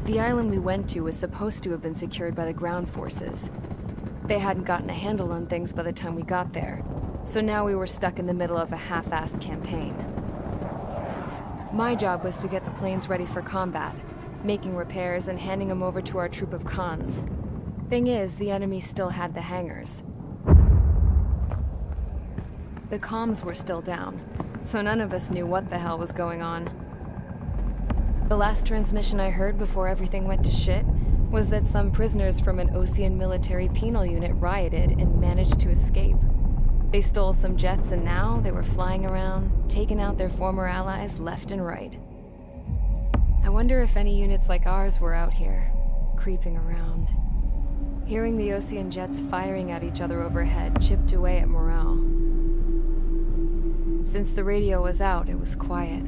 The island we went to was supposed to have been secured by the ground forces. They hadn't gotten a handle on things by the time we got there, so now we were stuck in the middle of a half-assed campaign. My job was to get the planes ready for combat, making repairs and handing them over to our troop of cons. Thing is, the enemy still had the hangars. The comms were still down, so none of us knew what the hell was going on. The last transmission I heard before everything went to shit was that some prisoners from an Osean military penal unit rioted and managed to escape. They stole some jets and now they were flying around, taking out their former allies left and right. I wonder if any units like ours were out here, creeping around. Hearing the Osean jets firing at each other overhead chipped away at morale. Since the radio was out, it was quiet.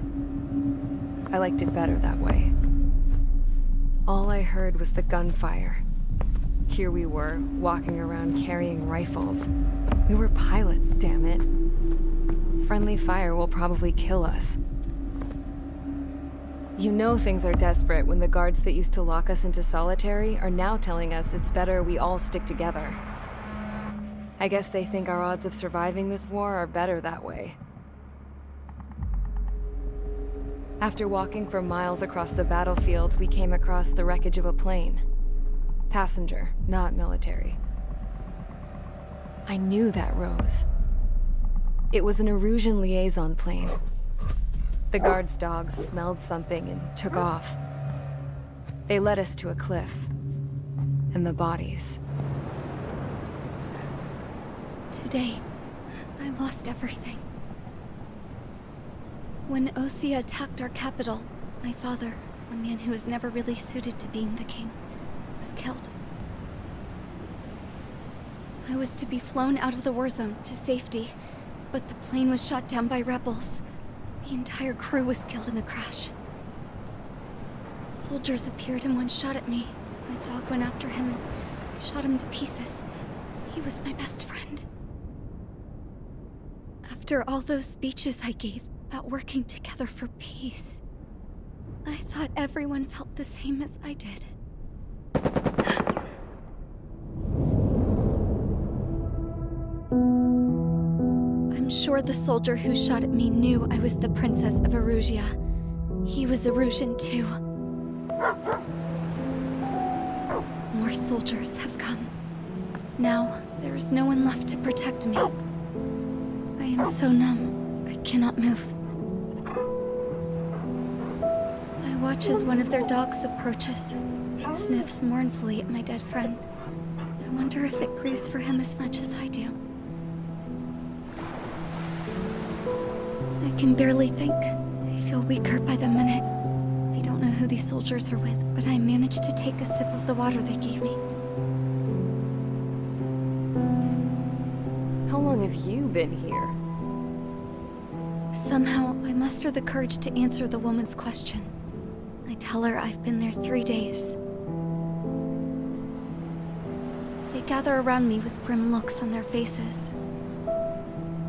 I liked it better that way. All I heard was the gunfire. Here we were, walking around carrying rifles. We were pilots, damn it. Friendly fire will probably kill us. You know things are desperate when the guards that used to lock us into solitary are now telling us it's better we all stick together. I guess they think our odds of surviving this war are better that way. After walking for miles across the battlefield, we came across the wreckage of a plane. Passenger, not military. I knew that rose. It was an Erusian liaison plane. The guard's dogs smelled something and took off. They led us to a cliff. And the bodies. Today, I lost everything. When Osea attacked our capital, my father, a man who was never really suited to being the king, was killed. I was to be flown out of the war zone to safety, but the plane was shot down by rebels. The entire crew was killed in the crash. Soldiers appeared and one shot at me. My dog went after him and shot him to pieces. He was my best friend. After all those speeches I gave about working together for peace, I thought everyone felt the same as I did. I'm sure the soldier who shot at me knew I was the Princess of Erusia. He was Erusian too. More soldiers have come. Now, there is no one left to protect me. I am so numb, I cannot move. I watch as one of their dogs approaches. It sniffs mournfully at my dead friend. I wonder if it grieves for him as much as I do. I can barely think. I feel weaker by the minute. I don't know who these soldiers are with, but I managed to take a sip of the water they gave me. How long have you been here? Somehow, I muster the courage to answer the woman's question. I tell her I've been there 3 days. They gather around me with grim looks on their faces.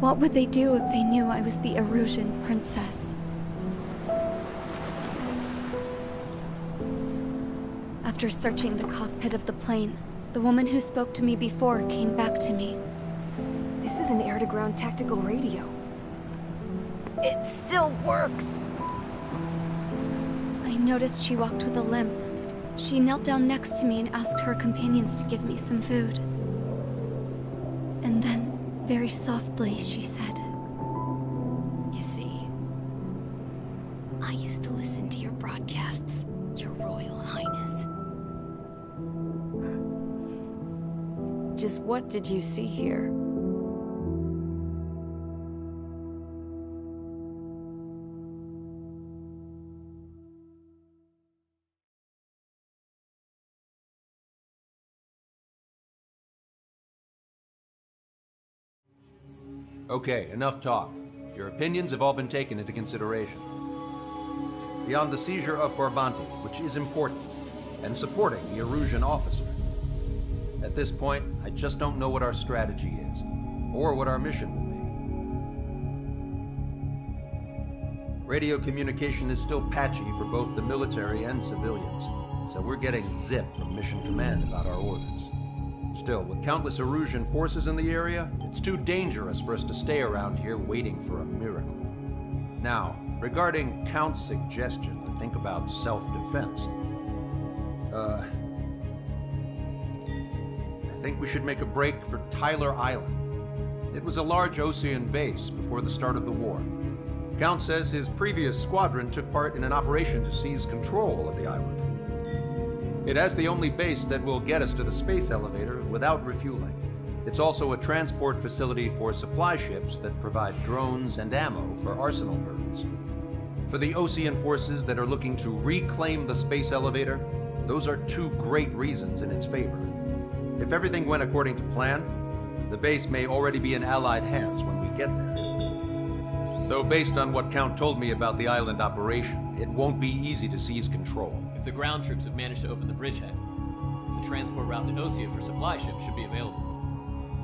What would they do if they knew I was the Erusian princess? After searching the cockpit of the plane, the woman who spoke to me before came back to me. This is an air-to-ground tactical radio. It still works! I noticed she walked with a limp. She knelt down next to me and asked her companions to give me some food. And then, very softly, she said, You see, I used to listen to your broadcasts, Your Royal Highness. Just what did you see here? Okay, enough talk. Your opinions have all been taken into consideration. Beyond the seizure of Forbanti, which is important, and supporting the Erusian officer. At this point, I just don't know what our strategy is, or what our mission will be. Radio communication is still patchy for both the military and civilians. so we're getting zip from Mission Command about our orders. Still, with countless Erusian forces in the area, it's too dangerous for us to stay around here waiting for a miracle. Now, regarding Count's suggestion to think about self-defense, I think we should make a break for Tyler Island. It was a large Osean base before the start of the war. Count says his previous squadron took part in an operation to seize control of the island. It has the only base that will get us to the space elevator without refueling. It's also a transport facility for supply ships that provide drones and ammo for arsenal birds. For the Osean forces that are looking to reclaim the space elevator, those are two great reasons in its favor. If everything went according to plan, the base may already be in Allied hands when we get there. Though based on what Count told me about the island operation, it won't be easy to seize control. If the ground troops have managed to open the bridgehead, the transport route to Osea for supply ships should be available.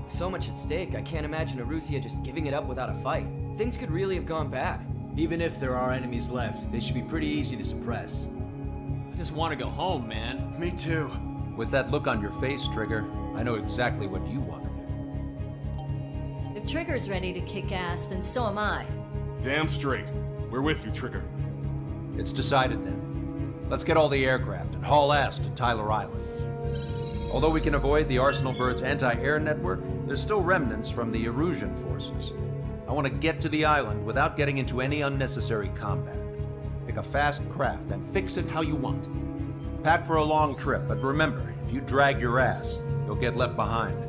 So much at stake, I can't imagine Erusia just giving it up without a fight. Things could really have gone bad. Even if there are enemies left, they should be pretty easy to suppress. I just want to go home, man. Me too. With that look on your face, Trigger, I know exactly what you want to do. If Trigger's ready to kick ass, then so am I. Damn straight. We're with you, Trigger. It's decided then. Let's get all the aircraft and haul ass to Tyler Island. Although we can avoid the Arsenal Bird's anti-air network, there's still remnants from the Erusian forces. I want to get to the island without getting into any unnecessary combat. Pick a fast craft and fix it how you want. Pack for a long trip, but remember, if you drag your ass, you'll get left behind.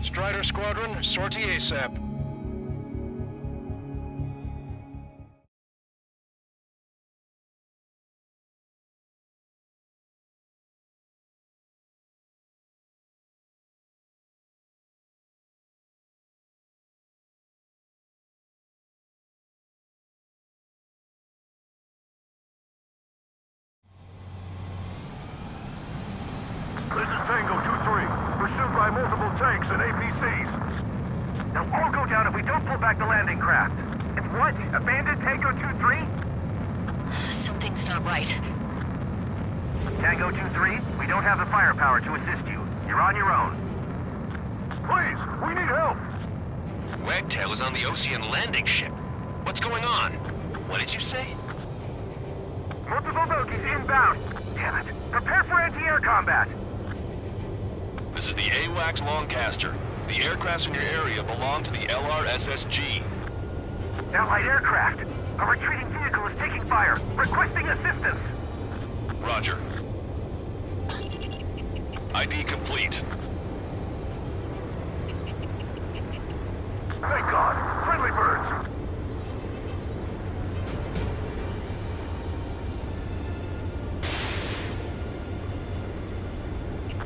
Strider Squadron, sortie ASAP. This is Tango 2-3, pursued by multiple tanks and APCs. They'll all go down if we don't pull back the landing craft. If what? Abandoned Tango 2-3? Something's not right. Tango 2-3, we don't have the firepower to assist you. You're on your own. Please, we need help! Wagtail is on the Osean landing ship. What's going on? What did you say? Multiple bogies inbound. Damn it. Prepare for anti-air combat. This is the AWACS Longcaster. The aircrafts in your area belong to the LRSSG. Allied aircraft. A retreating vehicle is taking fire. Requesting assistance. Roger. ID complete. Thank God! Friendly birds!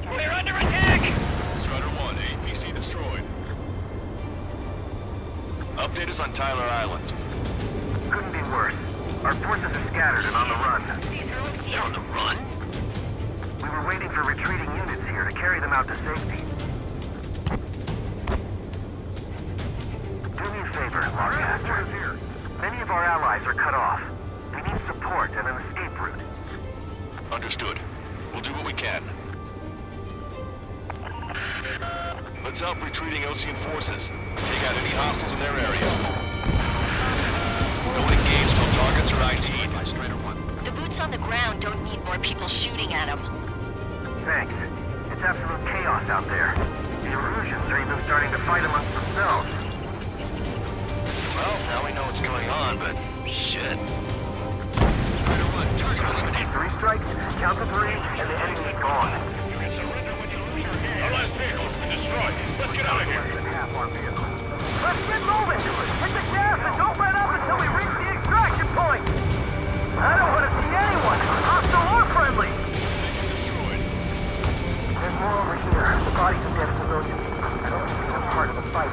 We're under attack! Strider 1, APC destroyed. Update us on Tyler Island. Couldn't be worse. Our forces are scattered and on the run. They're on the run? We were waiting for retreating units here to carry them out to safety. Do me a favor, Longcaster. Many of our allies are cut off. We need support and an escape route. Understood. We'll do what we can. Let's help retreating Osean forces. Take out any hostiles in their area. Don't engage till targets are ID'd by Strider 1. The boots on the ground don't need more people shooting at them. Thanks. It's absolute chaos out there. The Erusians are even starting to fight amongst themselves. Well, now we know what's going on, but shit. Strider 1, target eliminated. 3 strikes, count to 3, and the enemy's gone. Our last vehicle's been destroyed. Let's get out of here! Let's get moving! Hit the gas and don't let up until we reach the extraction point! I don't want to see anyone, hostile or friendly! Destroyed. There's more over here. The bodies of dead civilians. I don't think they're part of the fight.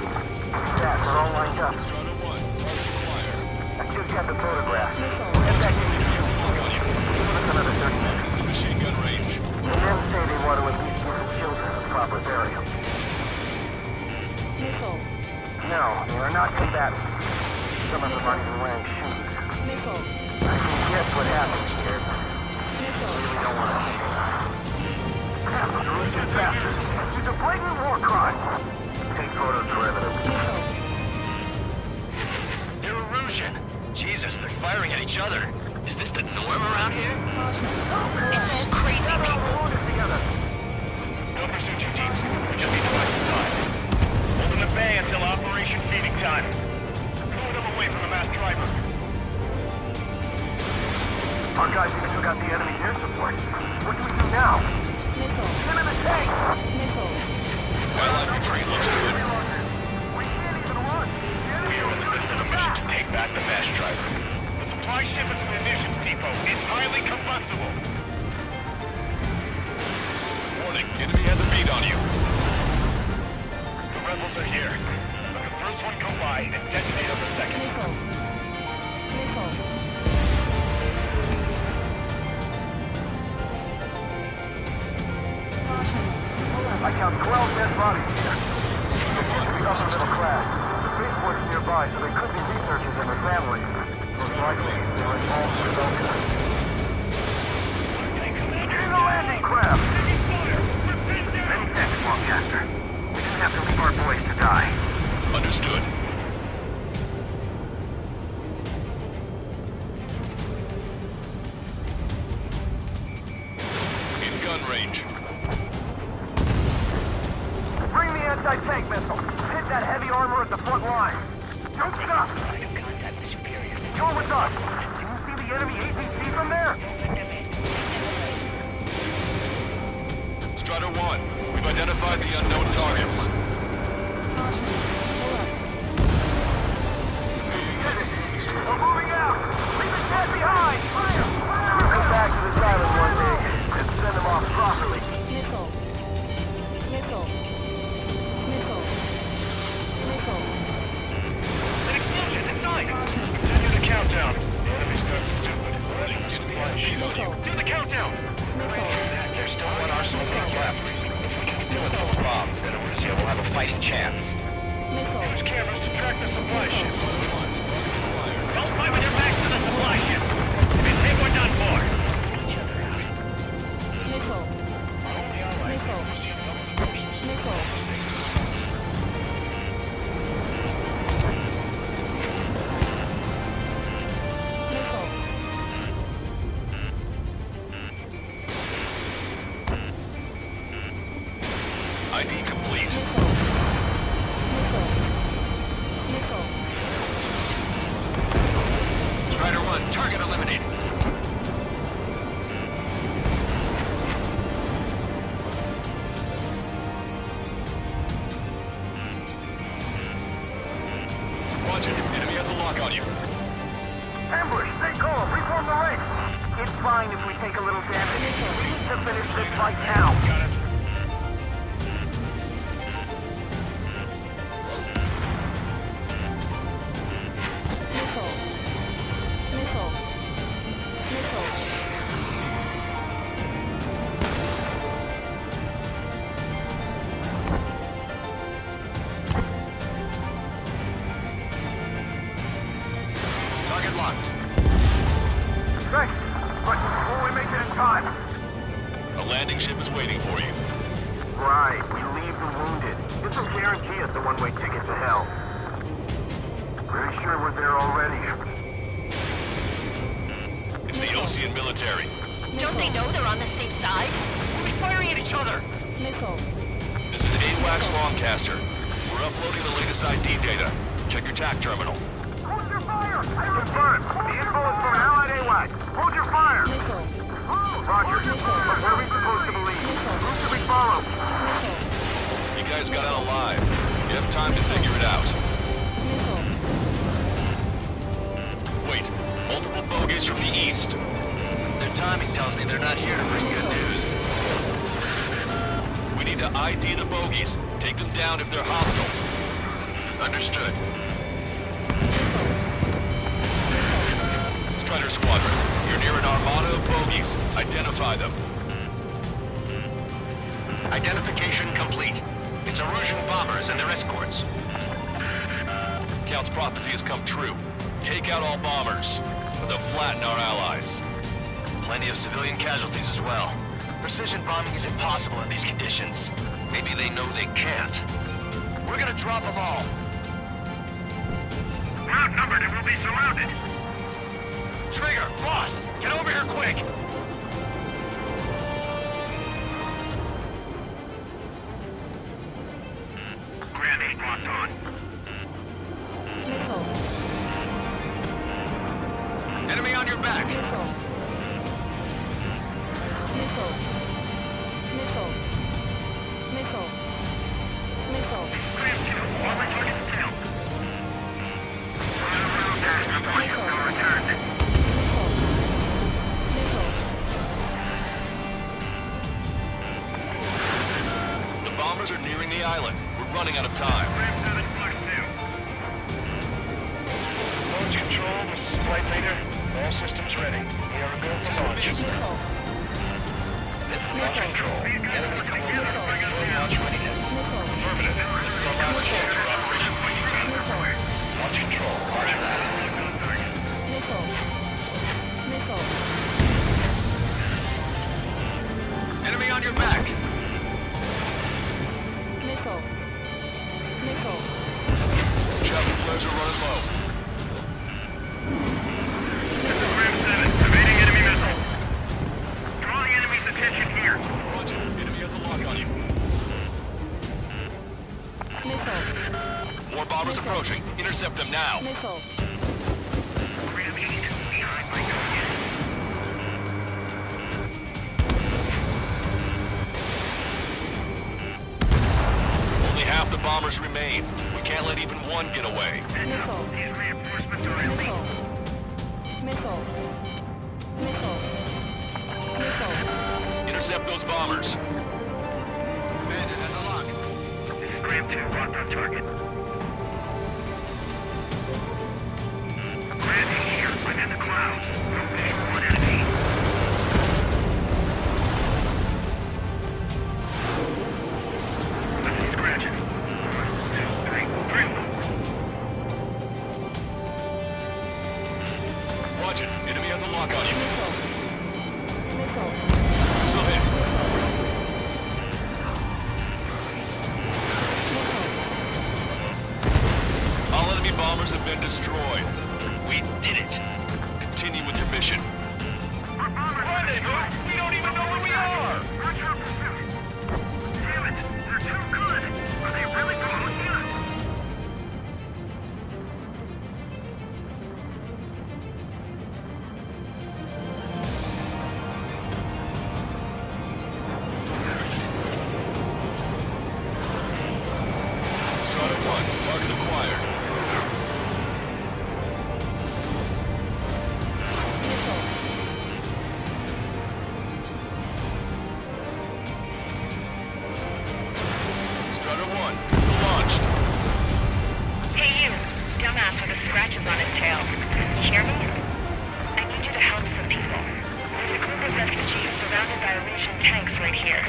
I count 12 dead bodies here. They seem to be upper middle class. The spaceport's nearby, so they could be researchers and their families. Most likely, they're involved in rebellion. Here's the landing craft! Many thanks, Longcaster. We didn't have to leave our boys to die. Understood. In gun range. Bring the anti-tank missile. Hit that heavy armor at the front line. Don't stop! You're with us. Can you see the enemy APC from there? Strider 1, we've identified the unknown targets. We're moving out! Leave the cat behind! We'll come back to this island one day and send them off properly. Missile. An explosion inside! Continue the countdown. The enemy's got stupid. Do the countdown! There's still one arsenal tank left. If we can do with those bombs, then Russia will have a fighting chance. Use cameras to track the supply ship. Don't fight with your backs to the supply ship. If you think we're done for. ID complete. Strider 1, target eliminated. Roger, enemy has a lock on you. Ambush, stay calm, reform the ranks. It's fine if we take a little damage. We need to finish this fight now. Got it. Target locked. Thanks, but will we make it in time? A landing ship is waiting for you. Right, we leave the wounded. This will guarantee us a one-way ticket to hell. Pretty sure we're there already. It's the Ocean military. Don't they know they're on the same side? We're firing at each other. This is AWACS Longcaster. We're uploading the latest ID data. Check your TAC terminal. Hold your fire! I confirm. The info is from Allied AWACS. Hold your fire! Roger. But what are we supposed to believe? Who should we follow? You guys got out alive. You have time to figure it out. Wait, multiple bogies from the east. Their timing tells me they're not here to bring good news. We need to ID the bogies. Take them down if they're hostile. Understood. Strider Squadron, you're near an armada of bogies. Identify them. Identification complete. It's Erusian bombers and their escorts. Count's prophecy has come true. Take out all bombers. They'll flatten our allies. Plenty of civilian casualties as well. Precision bombing is impossible in these conditions. Maybe they know they can't. We're gonna drop them all. We're outnumbered and we'll be surrounded. Trigger, Ross, get over here quick! Grenade locked on. Enemy on your back! The bombers are nearing the island. We're running out of time. Launch control, this is flight leader. All systems ready. We are good to launch. Launch control. Enemy total. Launch Enemy on your back. Missile. Missile. Shots and flares are running low. This is Grim 7, evading enemy missile. Draw the enemy's attention here. Roger. Enemy has a lock on you. Missile. More bombers approaching. Intercept them now. Missile. Grim 8, behind my target. Only half the bombers remain. We can't let even one get away. Missile. These reinforcements are elite. Missile. Missile. Missile. Intercept those bombers. Bandit has a lock. This is Grim 2, locked on target. Grim 8 here, I'm in the clouds. There's one enemy. I see scratches. 1, 2, 3, 3 of them. Watch it. Enemy has a lock on you. Missile. Missile hit. All enemy bombers have been destroyed. We did it. Continue with your mission. Run it, we don't even know where we are! Search our pursuit. Damn it, they're too good! Are they really following you? Strata 1, target acquired. Strata 1, missile launched. Hey you, dumbass with the scratches on his tail. You hear me? I need you to help some people. There's a group of refugees surrounded by Russian tanks right here.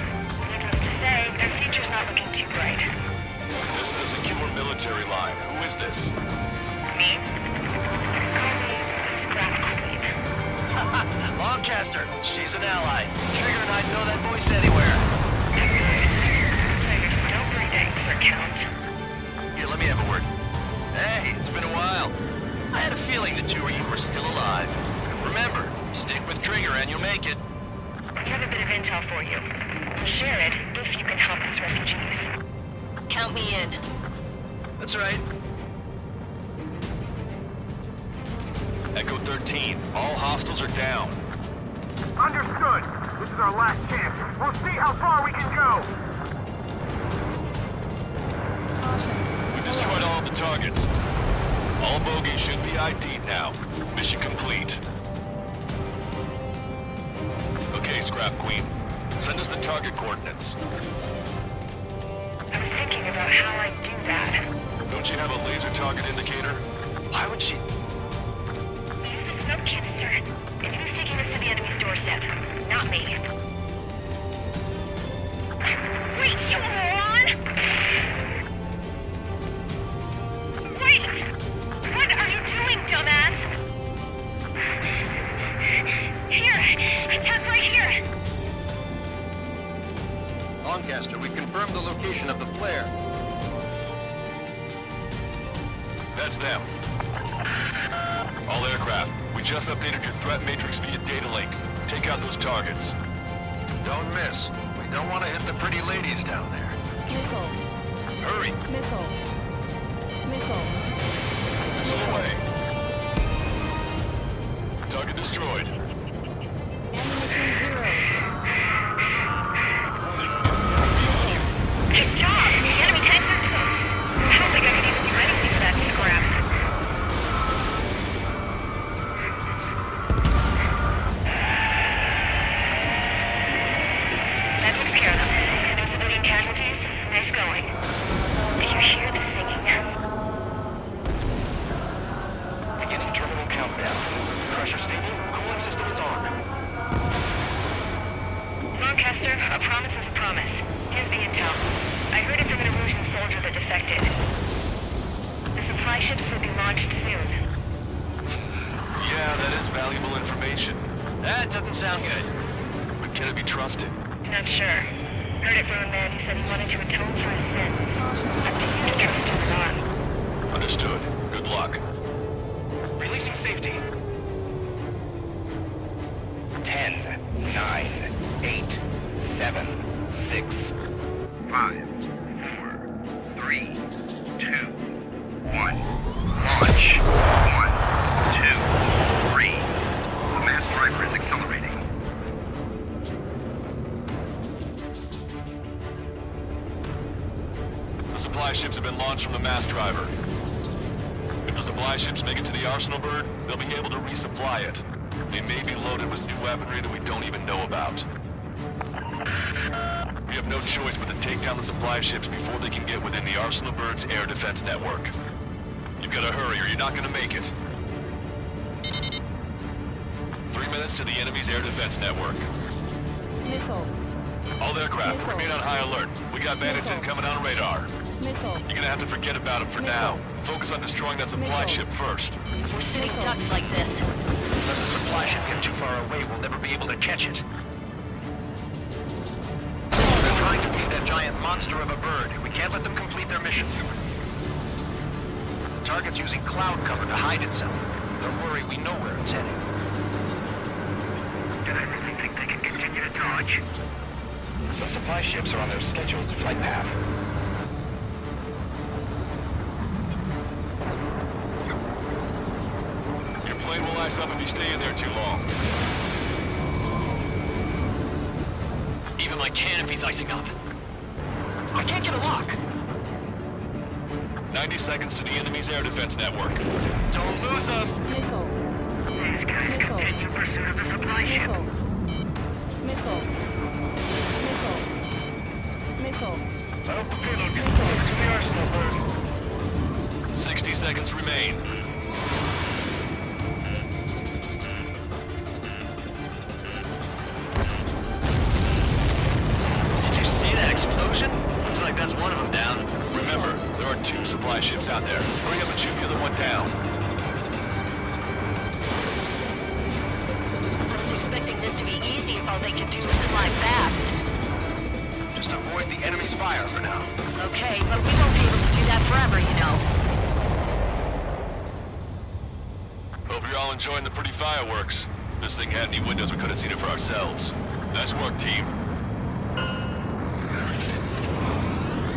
Needless to say, their future's not looking too bright. This is a secure military line. Who is this? Me? Call me Scrap Queen. Lancaster, she's an ally. Trigger and I'd know that voice anywhere. Don't breathe eggs for count. Here, let me have a word. Hey, it's been a while. I had a feeling the two of you were still alive. Remember, stick with Trigger and you'll make it. I have a bit of intel for you. Share it if you can help these refugees. Count me in. That's right. Echo 13, all hostiles are down. Understood. This is our last chance. We'll see how far we can go. We destroyed all of the targets. All bogies should be ID'd now. Mission complete. Okay, Scrap Queen. Send us the target coordinates. I was thinking about how I'd do that. Don't you have a laser target indicator? Why would she? Use the smoke canister. And who's taking us to the enemy's doorstep? Not me. Wait, you moron! Wait! What are you doing, dumbass? Here! Attack right here! Lancaster, we confirmed the location of the flare. That's them. All aircraft, we just updated your threat matrix via data link. Take out those targets. Don't miss. We don't want to hit the pretty ladies down there. Missile. Hurry! Missile. Missile. Missile away. Target destroyed. Ammunition 0. Good job! The enemy tank system! I don't think I can even do anything for that scrap. That took care of them. No civilian casualties? Nice going. Do you hear the singing? Beginning terminal countdown. Pressure stable. Cooling system is on. Lancaster, a promise is a promise. Here's the intel. I heard it from an Erusian soldier that defected. The supply ships will be launched soon. Yeah, that is valuable information. That doesn't sound good. But can it be trusted? Not sure. Heard it from a man who said he wanted to atone for his sins. Up to you to trust him or not. Understood. Good luck. Releasing safety. 10, 9, 8, 7, 6, 5, 4, 3, 2, 1. Launch. 1, 2, 3. The mass driver is accelerating. The supply ships have been launched from the mass driver. If the supply ships make it to the arsenal bird, they'll be able to resupply it. They may be loaded with new weaponry that we don't even know about. We have no choice but to take down the supply ships before they can get within the arsenal bird's air defense network. You've got to hurry or you're not going to make it. 3 minutes to the enemy's air defense network. Missile. All aircraft, remain on high alert. We got bandits incoming on radar. Missile. You're gonna have to forget about them for now. Focus on destroying that supply ship first. We're sitting ducks like this. Let the supply ship get too far away, we'll never be able to catch it. They're trying to beat that giant monster of a bird. We can't let them complete their mission. The target's using cloud cover to hide itself. Don't worry, we know where it's heading. Do they really think they can continue to dodge? The supply ships are on their scheduled flight path. Your plane will ice up if you stay in there too long. Even my canopy's icing up. I can't get a lock. 90 seconds to the enemy's air defense network. Don't lose them. Missile. These guys continue pursuit of the supply ship. Missile. Missile. I hope the payload gets delivered to the arsenal bird. 60 seconds remain. Did you see that explosion? Looks like that's one of them down. Remember, there are 2 supply ships out there. Hurry up and shoot the other one down. I was expecting this to be easy if all they could do was fly fast. Just avoid the enemy's fire for now. Okay, but we won't be able to do that forever, you know. Hope you're all enjoying the pretty fireworks. If this thing had any windows, we could have seen it for ourselves. Nice work, team.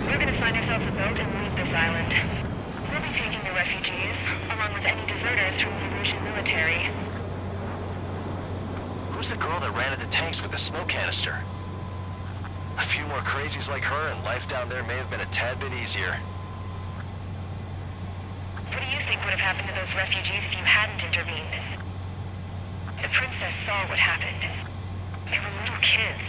We're gonna find ourselves a boat and leave this island. We'll be taking the refugees, along with any deserters from the Erusian military. Who's the girl that ran into tanks with the smoke canister? A few more crazies like her and life down there may have been a tad bit easier. What do you think would have happened to those refugees if you hadn't intervened? The princess saw what happened. They were little kids.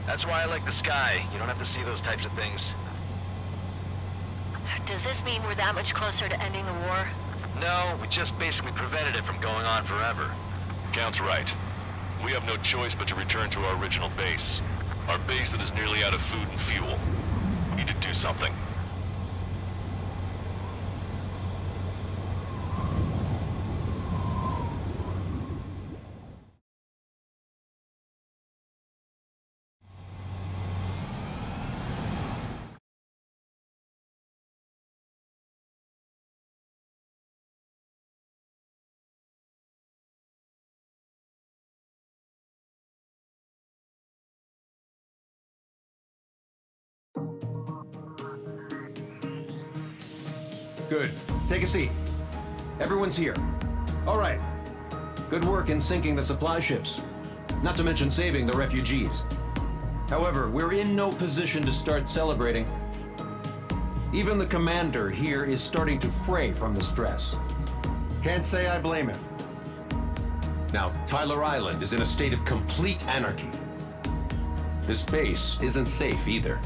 That's why I like the sky. You don't have to see those types of things. Does this mean we're that much closer to ending the war? No, we just basically prevented it from going on forever. Count's right. We have no choice but to return to our original base. Our base that is nearly out of food and fuel. We need to do something. Good. Take a seat. Everyone's here. All right. Good work in sinking the supply ships. Not to mention saving the refugees. However, we're in no position to start celebrating. Even the commander here is starting to fray from the stress. Can't say I blame him. Now, Tyler Island is in a state of complete anarchy. This base isn't safe either.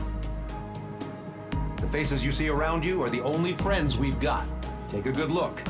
The faces you see around you are the only friends we've got. Take a good look.